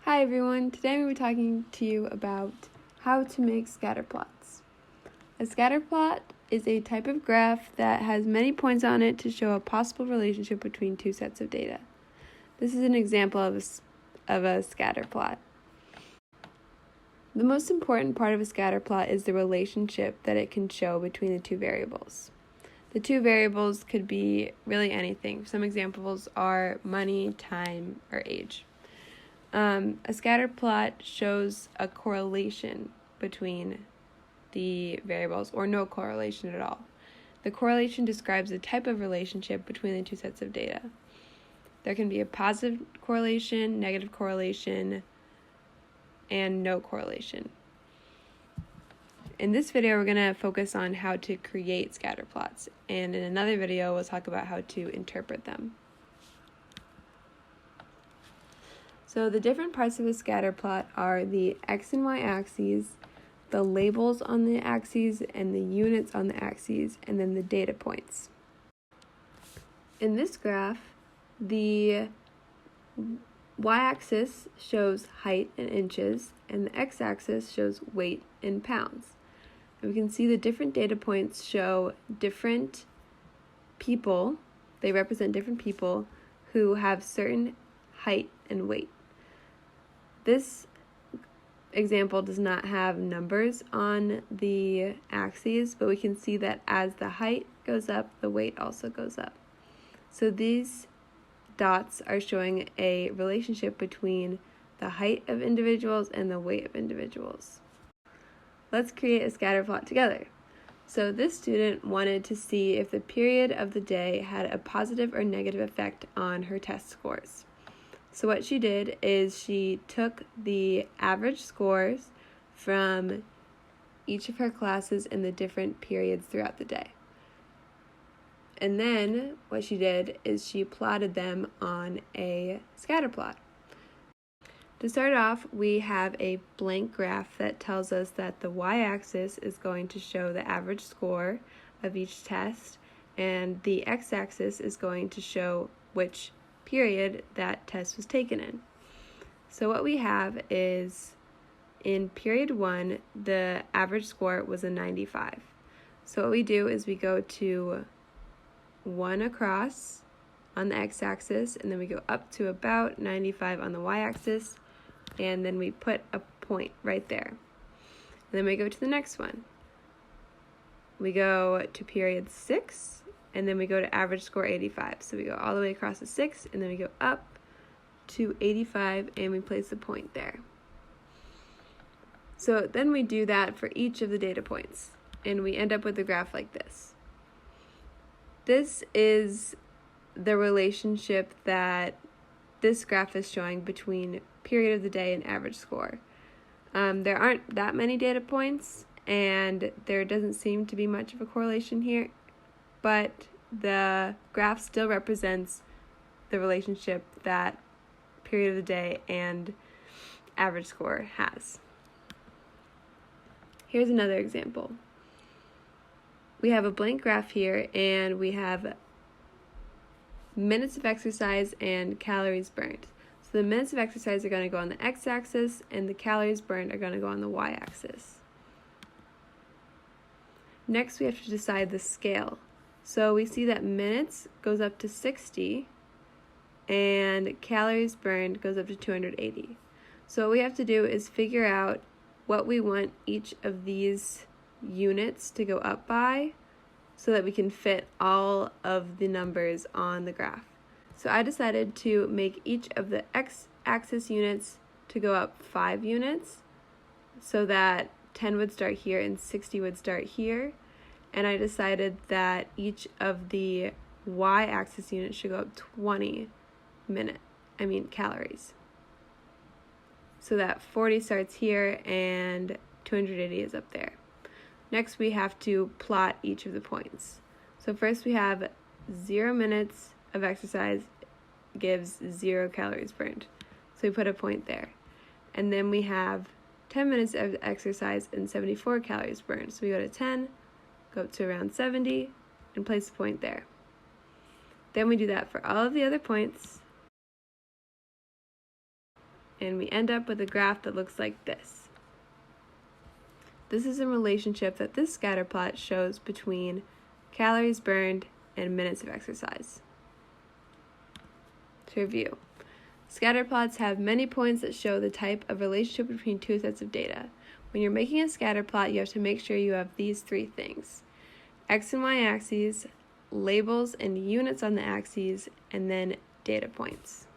Hi everyone, today I'm going to be talking to you about how to make scatter plots. A scatter plot is a type of graph that has many points on it to show a possible relationship between two sets of data. This is an example of a scatter plot. The most important part of a scatter plot is the relationship that it can show between the two variables. The two variables could be really anything. Some examples are money, time, or age. A scatter plot shows a correlation between the variables, or no correlation at all. The correlation describes the type of relationship between the two sets of data. There can be a positive correlation, negative correlation, and no correlation. In this video, we're going to focus on how to create scatter plots, and in another video, we'll talk about how to interpret them. So the different parts of a scatter plot are the x and y axes, the labels on the axes, and the units on the axes, and then the data points. In this graph, the y-axis shows height in inches, and the x-axis shows weight in pounds. And we can see the different data points show different people. They represent different people who have certain height and weight. This example does not have numbers on the axes, but we can see that as the height goes up, the weight also goes up. So these dots are showing a relationship between the height of individuals and the weight of individuals. Let's create a scatter plot together. So this student wanted to see if the period of the day had a positive or negative effect on her test scores. So what she did is she took the average scores from each of her classes in the different periods throughout the day. And then what she did is she plotted them on a scatter plot. To start off, we have a blank graph that tells us that the y-axis is going to show the average score of each test, and the x-axis is going to show which period that test was taken in. So what we have is in period 1, the average score was a 95. So what we do is we go to 1 across on the x-axis, and then we go up to about 95 on the y-axis, and then we put a point right there. And then we go to the next one. We go to period 6, and then we go to average score 85. So we go all the way across the 6, and then we go up to 85, and we place a point there. So then we do that for each of the data points, and we end up with a graph like this. This is the relationship that this graph is showing between period of the day and average score. There aren't that many data points, and there doesn't seem to be much of a correlation here, but the graph still represents the relationship that period of the day and average score has. Here's another example. We have a blank graph here, and we have minutes of exercise and calories burned. So the minutes of exercise are going to go on the x-axis, and the calories burned are going to go on the y-axis. Next, we have to decide the scale. So we see that minutes goes up to 60, and calories burned goes up to 280. So what we have to do is figure out what we want each of these units to go up by so that we can fit all of the numbers on the graph. So I decided to make each of the x-axis units to go up 5 units, so that 10 would start here and 60 would start here. And I decided that each of the y-axis units should go up 20 calories. So that 40 starts here and 280 is up there. Next, we have to plot each of the points. So first we have 0 minutes of exercise gives 0 calories burned. So we put a point there. And then we have 10 minutes of exercise and 74 calories burned. So we go to 10, go up to around 70, and place a point there. Then we do that for all of the other points. And we end up with a graph that looks like this. This is a relationship that this scatter plot shows between calories burned and minutes of exercise. To review, scatter plots have many points that show the type of relationship between two sets of data. When you're making a scatter plot, you have to make sure you have these three things: X and Y axes, labels and units on the axes, and then data points.